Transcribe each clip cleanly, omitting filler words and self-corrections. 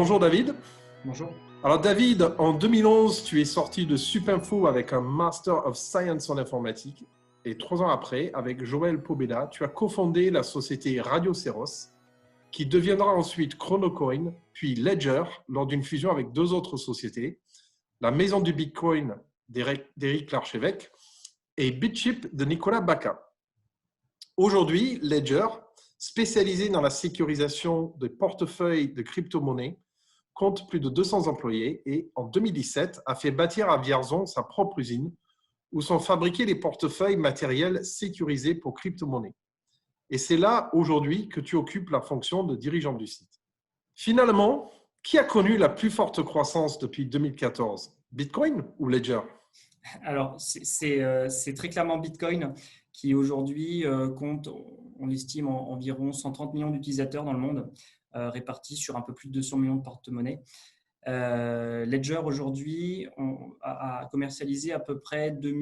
Bonjour David. Bonjour. Alors David, en 2011, tu es sorti de Supinfo avec un Master of Science en informatique. Et 3 ans après, avec Joël Pobeda, tu as cofondé la société Radioceros, qui deviendra ensuite Chronocoin, puis Ledger, lors d'une fusion avec 2 autres sociétés, la Maison du Bitcoin d'Éric Larchevêque et BitChip de Nicolas Baca. Aujourd'hui, Ledger, spécialisé dans la sécurisation des portefeuilles de crypto-monnaies, compte plus de 200 employés et, en 2017, a fait bâtir à Vierzon sa propre usine où sont fabriqués les portefeuilles matériels sécurisés pour crypto-monnaies. Et c'est là, aujourd'hui, que tu occupes la fonction de dirigeant du site. Finalement, qui a connu la plus forte croissance depuis 2014 ? Bitcoin ou Ledger ? Alors, c'est très clairement Bitcoin qui aujourd'hui compte, on estime, environ 130 millions d'utilisateurs dans le monde, répartis sur un peu plus de 200 millions de porte-monnaies. Ledger aujourd'hui a commercialisé à peu près 2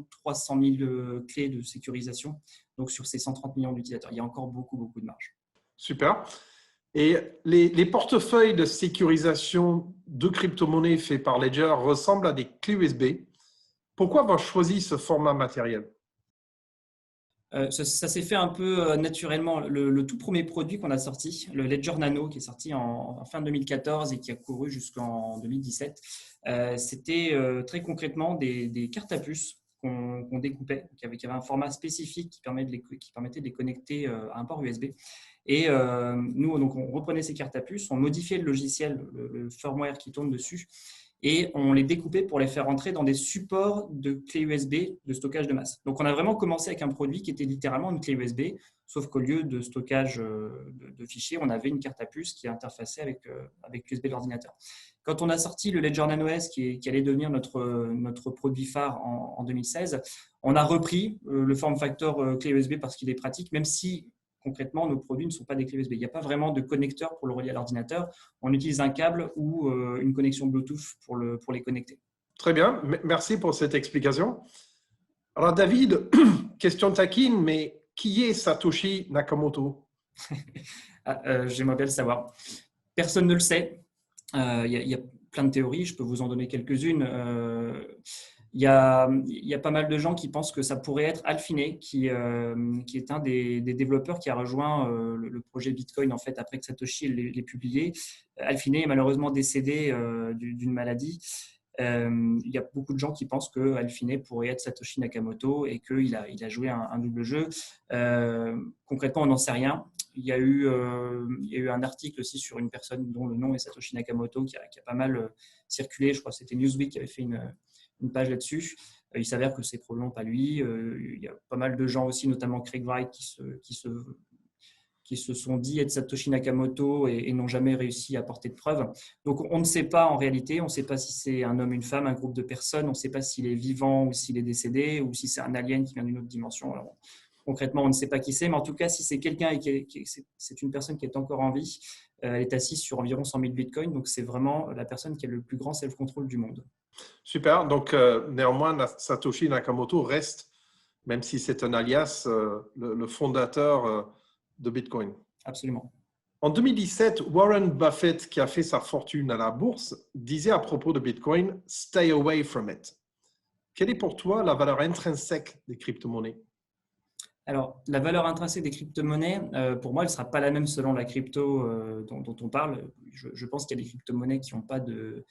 300 000 clés de sécurisation. Donc, sur ces 130 millions d'utilisateurs, il y a encore beaucoup de marge. Super. Et les portefeuilles de sécurisation de crypto-monnaies faits par Ledger ressemblent à des clés USB. Pourquoi avoir choisi ce format matériel ? Ça s'est fait un peu naturellement. Le tout premier produit qu'on a sorti, le Ledger Nano, qui est sorti en fin 2014 et qui a couru jusqu'en 2017, c'était très concrètement des cartes à puce qu'on découpait, qui avaient un format spécifique qui permettait de les connecter à un port USB. Et nous, donc, on reprenait ces cartes à puce, on modifiait le logiciel, le firmware qui tourne dessus, et on les découpait pour les faire entrer dans des supports de clés USB de stockage de masse. Donc, on a vraiment commencé avec un produit qui était littéralement une clé USB, sauf qu'au lieu de stockage de fichiers, on avait une carte à puce qui interfaçait avec l'USB de l'ordinateur. Quand on a sorti le Ledger Nano S, qui allait devenir notre produit phare en 2016, on a repris le form factor clé USB parce qu'il est pratique, même si concrètement, nos produits ne sont pas des clés USB. Il n'y a pas vraiment de connecteur pour le relier à l'ordinateur. On utilise un câble ou une connexion Bluetooth pour les connecter. Très bien, merci pour cette explication. Alors David, question taquine, mais qui est Satoshi Nakamoto ? J'aimerais bien le savoir. Personne ne le sait. Il y a plein de théories, je peux vous en donner quelques-unes. Il y a pas mal de gens qui pensent que ça pourrait être Alphine, qui est un des développeurs qui a rejoint le projet Bitcoin en fait, après que Satoshi l'ait publié. Alphine est malheureusement décédé d'une maladie. Il y a beaucoup de gens qui pensent que Alphine pourrait être Satoshi Nakamoto et qu'il a joué un double jeu. Concrètement, on n'en sait rien. Il y a eu un article aussi sur une personne dont le nom est Satoshi Nakamoto qui a pas mal circulé. Je crois que c'était Newsweek qui avait fait une page là-dessus. Il s'avère que c'est probablement pas lui. Il y a pas mal de gens aussi, notamment Craig Wright, qui se sont dit être Satoshi Nakamoto et n'ont jamais réussi à apporter de preuves. Donc, on ne sait pas en réalité. On ne sait pas si c'est un homme, une femme, un groupe de personnes. On ne sait pas s'il est vivant ou s'il est décédé ou si c'est un alien qui vient d'une autre dimension. Alors, concrètement, on ne sait pas qui c'est, mais en tout cas, si c'est quelqu'un et c'est une personne qui est encore en vie, elle est assise sur environ 100 000 bitcoins. Donc, c'est vraiment la personne qui a le plus grand self-control du monde. Super. Donc, néanmoins, Satoshi Nakamoto reste, même si c'est un alias, le fondateur de Bitcoin. Absolument. En 2017, Warren Buffett, qui a fait sa fortune à la bourse, disait à propos de Bitcoin « Stay away from it ». Quelle est pour toi la valeur intrinsèque des crypto-monnaies ? Alors, la valeur intrinsèque des crypto-monnaies, pour moi, elle ne sera pas la même selon la crypto dont on parle. Je pense qu'il y a des crypto-monnaies qui n'ont pas de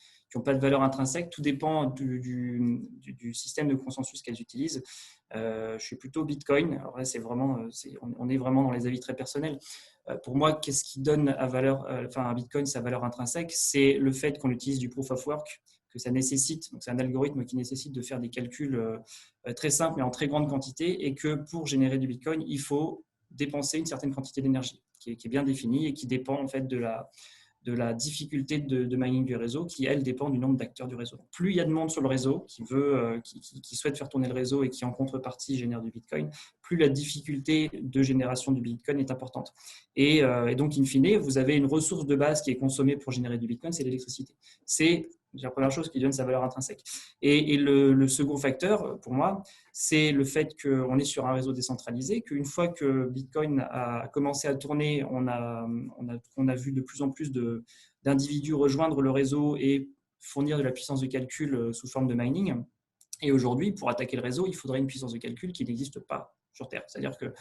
valeur intrinsèque. Tout dépend du système de consensus qu'elles utilisent. Je suis plutôt Bitcoin. Alors là, on est vraiment dans les avis très personnels. Pour moi, qu'est-ce qui donne à Bitcoin sa valeur intrinsèque ? C'est le fait qu'on utilise du proof of work, que ça nécessite. Donc, c'est un algorithme qui nécessite de faire des calculs très simples mais en très grande quantité et que pour générer du Bitcoin, il faut dépenser une certaine quantité d'énergie qui est bien définie et qui dépend en fait de la difficulté de mining du réseau qui, elle, dépend du nombre d'acteurs du réseau. Donc, plus il y a de monde sur le réseau qui souhaite faire tourner le réseau et qui, en contrepartie, génère du Bitcoin, plus la difficulté de génération du Bitcoin est importante. Et donc, in fine, vous avez une ressource de base qui est consommée pour générer du Bitcoin, c'est l'électricité. C'est C'est la première chose qui donne sa valeur intrinsèque. Et le second facteur, pour moi, c'est le fait qu'on est sur un réseau décentralisé, qu'une fois que Bitcoin a commencé à tourner, on a vu de plus en plus d'individus rejoindre le réseau et fournir de la puissance de calcul sous forme de mining. Et aujourd'hui, pour attaquer le réseau, il faudrait une puissance de calcul qui n'existe pas sur Terre. C'est-à-dire que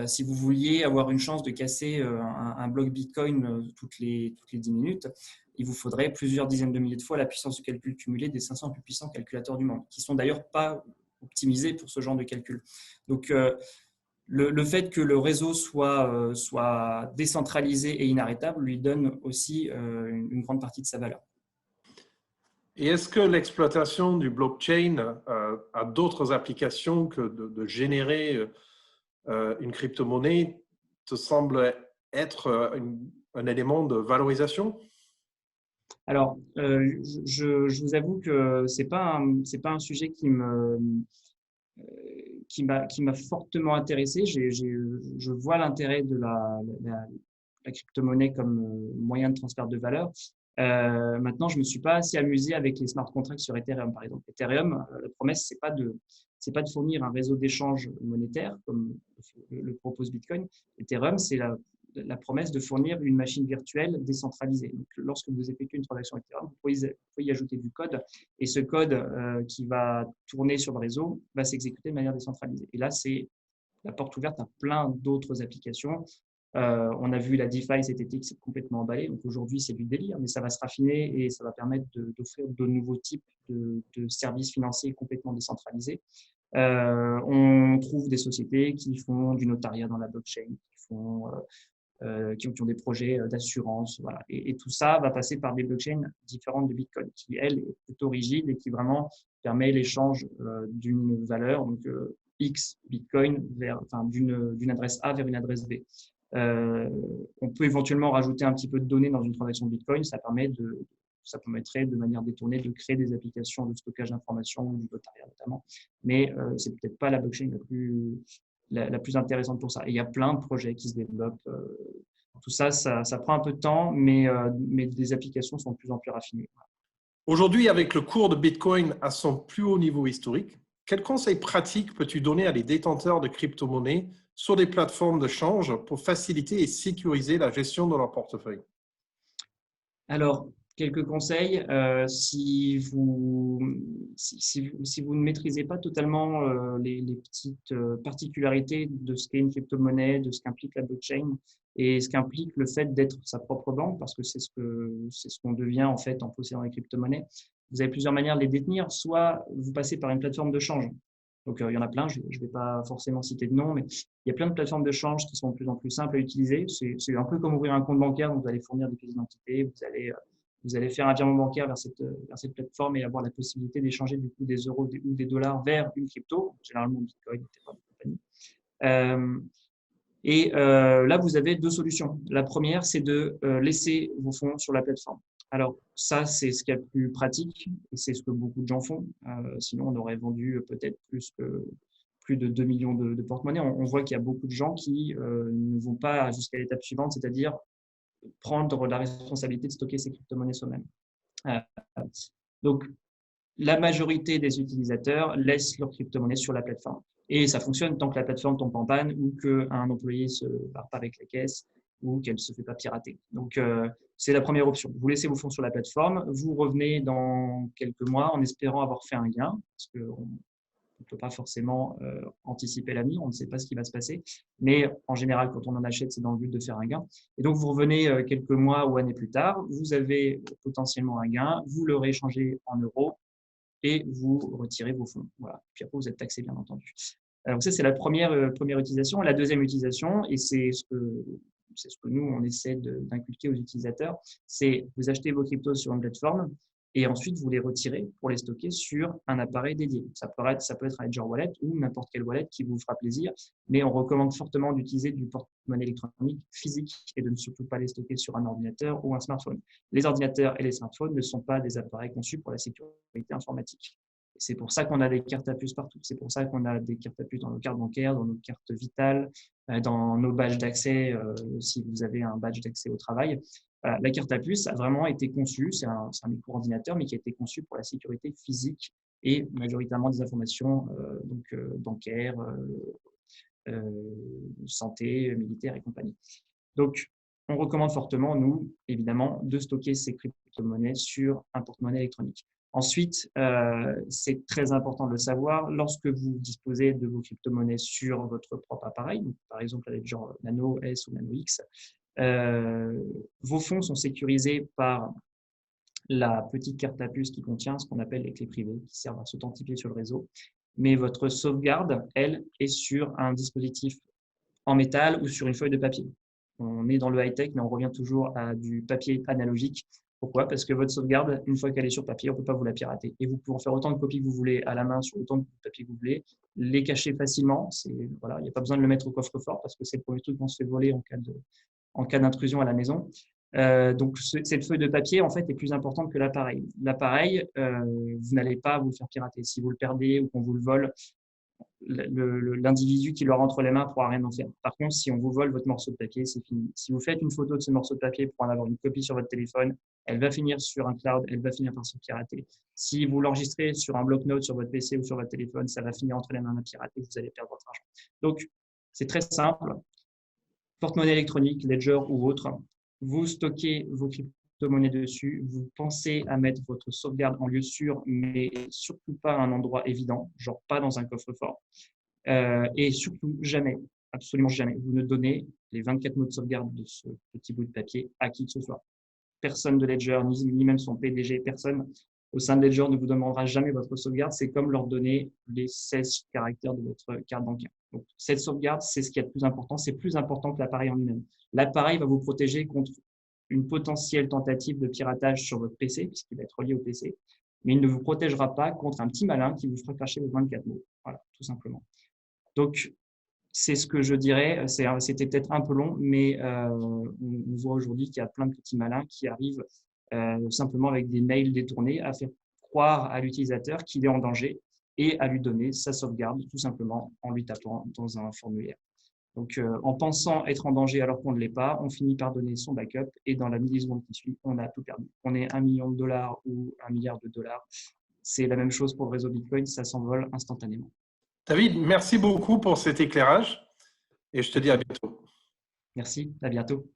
si vous vouliez avoir une chance de casser un bloc Bitcoin toutes les 10 minutes, il vous faudrait plusieurs dizaines de milliers de fois la puissance de calcul cumulée des 500 plus puissants calculateurs du monde, qui ne sont d'ailleurs pas optimisés pour ce genre de calcul. Donc, le fait que le réseau soit décentralisé et inarrêtable lui donne aussi une grande partie de sa valeur. Et est-ce que l'exploitation du blockchain a d'autres applications que de générer une crypto-monnaie te semble être un élément de valorisation? Alors, je vous avoue que c'est pas un sujet qui m'a fortement intéressé. Je vois l'intérêt de la crypto-monnaie comme moyen de transfert de valeur. Maintenant, je me suis pas assez amusé avec les smart contracts sur Ethereum, par exemple. Ethereum, la promesse, c'est pas de fournir un réseau d'échange monétaire comme le propose Bitcoin. Ethereum, c'est la promesse de fournir une machine virtuelle décentralisée. Donc, lorsque vous effectuez une transaction Ethereum, vous pouvez y ajouter du code et ce code qui va tourner sur le réseau va s'exécuter de manière décentralisée. Et là, c'est la porte ouverte à plein d'autres applications. On a vu la DeFi cet été qui s'est complètement emballée. Donc aujourd'hui, c'est du délire, mais ça va se raffiner et ça va permettre d'offrir de nouveaux types de services financiers complètement décentralisés. On trouve des sociétés qui font du notariat dans la blockchain, qui ont des projets d'assurance. Voilà. Et tout ça va passer par des blockchains différentes de Bitcoin, qui, elle, est plutôt rigide et qui vraiment permet l'échange d'une valeur, donc X Bitcoin, d'une adresse A vers une adresse B. On peut éventuellement rajouter un petit peu de données dans une transaction Bitcoin. Ça permettrait de manière détournée de créer des applications de stockage d'informations, du notariat notamment. Mais c'est peut-être pas la blockchain la plus intéressante pour ça. Et il y a plein de projets qui se développent. Tout ça, ça prend un peu de temps, mais des applications sont de plus en plus raffinées. Aujourd'hui, avec le cours de Bitcoin à son plus haut niveau historique, quels conseils pratiques peux-tu donner à des détenteurs de crypto-monnaies sur des plateformes de change pour faciliter et sécuriser la gestion de leur portefeuille? Alors, quelques conseils. Si vous ne maîtrisez pas totalement les petites particularités de ce qu'est une crypto-monnaie, de ce qu'implique la blockchain et ce qu'implique le fait d'être sa propre banque, parce que c'est ce qu'on devient en fait en possédant les crypto-monnaies, vous avez plusieurs manières de les détenir. Soit vous passez par une plateforme de change. Donc, il y en a plein, je ne vais pas forcément citer de nom, mais il y a plein de plateformes de change qui sont de plus en plus simples à utiliser. C'est un peu comme ouvrir un compte bancaire, donc vous allez fournir des pièces d'identité, vous allez faire un virement bancaire vers cette plateforme et avoir la possibilité d'échanger du coup des euros ou des dollars vers une crypto, généralement Bitcoin, Ethereum et compagnie. Là, vous avez deux solutions. La première, c'est de laisser vos fonds sur la plateforme. Alors, ça, c'est ce qu'il y a de plus pratique et c'est ce que beaucoup de gens font. Sinon, on aurait vendu peut-être plus de 2 millions de porte-monnaies. On voit qu'il y a beaucoup de gens qui ne vont pas jusqu'à l'étape suivante, c'est-à-dire prendre la responsabilité de stocker ces crypto-monnaies soi-même. Donc, la majorité des utilisateurs laissent leurs crypto-monnaies sur la plateforme. Et ça fonctionne tant que la plateforme tombe en panne ou qu'un employé ne se barre pas avec la caisse ou qu'elle ne se fait pas pirater. Donc, c'est la première option. Vous laissez vos fonds sur la plateforme, vous revenez dans quelques mois en espérant avoir fait un gain, parce qu'on ne peut pas forcément anticiper l'avenir, on ne sait pas ce qui va se passer. Mais en général, quand on en achète, c'est dans le but de faire un gain. Et donc, vous revenez quelques mois ou années plus tard, vous avez potentiellement un gain, vous le rééchangez en euros et vous retirez vos fonds. Voilà. Puis après, vous êtes taxé, bien entendu. Donc ça, c'est la première utilisation. La deuxième utilisation, et c'est ce que nous, on essaie d'inculquer aux utilisateurs, c'est vous achetez vos cryptos sur une plateforme et ensuite vous les retirez pour les stocker sur un appareil dédié. Ça peut être un Ledger Wallet ou n'importe quel wallet qui vous fera plaisir, mais on recommande fortement d'utiliser du porte-monnaie électronique physique et de ne surtout pas les stocker sur un ordinateur ou un smartphone. Les ordinateurs et les smartphones ne sont pas des appareils conçus pour la sécurité informatique. C'est pour ça qu'on a des cartes à puce partout. C'est pour ça qu'on a des cartes à puce dans nos cartes bancaires, dans nos cartes vitales, dans nos badges d'accès, si vous avez un badge d'accès au travail. Voilà, la carte à puce a vraiment été conçue, c'est un micro-ordinateur, mais qui a été conçu pour la sécurité physique et majoritairement des informations bancaires, santé, militaire et compagnie. Donc, on recommande fortement, nous, évidemment, de stocker ces crypto-monnaies sur un porte-monnaie électronique. Ensuite, c'est très important de le savoir, lorsque vous disposez de vos crypto-monnaies sur votre propre appareil, donc par exemple avec genre Nano S ou Nano X, vos fonds sont sécurisés par la petite carte à puce qui contient ce qu'on appelle les clés privées, qui servent à s'authentifier sur le réseau. Mais votre sauvegarde, elle, est sur un dispositif en métal ou sur une feuille de papier. On est dans le high-tech, mais on revient toujours à du papier analogique. Pourquoi? Parce que votre sauvegarde, une fois qu'elle est sur papier, on ne peut pas vous la pirater. Et vous pouvez en faire autant de copies que vous voulez à la main sur autant de papier que vous voulez, les cacher facilement. Voilà, il n'y a pas besoin de le mettre au coffre-fort parce que c'est le premier truc qu'on se fait voler en cas d'intrusion à la maison. Donc, cette feuille de papier, en fait, est plus importante que l'appareil. L'appareil, vous n'allez pas vous le faire pirater. Si vous le perdez ou qu'on vous le vole, l'individu qui l'aura entre les mains ne pourra rien en faire. Par contre, si on vous vole votre morceau de papier, c'est fini. Si vous faites une photo de ce morceau de papier pour en avoir une copie sur votre téléphone, elle va finir sur un cloud, elle va finir par se pirater. Si vous l'enregistrez sur un bloc-notes sur votre PC ou sur votre téléphone, ça va finir entre les mains d'un pirate et vous allez perdre votre argent. Donc, c'est très simple. Porte-monnaie électronique, Ledger ou autre, vous stockez vos crypto-monnaies dessus, vous pensez à mettre votre sauvegarde en lieu sûr, mais surtout pas à un endroit évident, genre pas dans un coffre-fort. Et surtout, jamais, absolument jamais, vous ne donnez les 24 mots de sauvegarde de ce petit bout de papier à qui que ce soit. Personne de Ledger, ni même son PDG, personne au sein de Ledger ne vous demandera jamais votre sauvegarde. C'est comme leur donner les 16 caractères de votre carte bancaire. Donc, cette sauvegarde, c'est ce qui est le plus important. C'est plus important que l'appareil en lui-même. L'appareil va vous protéger contre une potentielle tentative de piratage sur votre PC, puisqu'il va être relié au PC. Mais il ne vous protégera pas contre un petit malin qui vous fera cracher vos 24 mots. Voilà, tout simplement. Donc, c'est ce que je dirais. C'était peut-être un peu long, mais on voit aujourd'hui qu'il y a plein de petits malins qui arrivent simplement avec des mails détournés à faire croire à l'utilisateur qu'il est en danger et à lui donner sa sauvegarde tout simplement en lui tapant dans un formulaire. Donc, en pensant être en danger alors qu'on ne l'est pas, on finit par donner son backup et dans la milliseconde qui suit, on a tout perdu. On est $1 million ou $1 milliard. C'est la même chose pour le réseau Bitcoin, ça s'envole instantanément. David, merci beaucoup pour cet éclairage et je te dis à bientôt. Merci, à bientôt.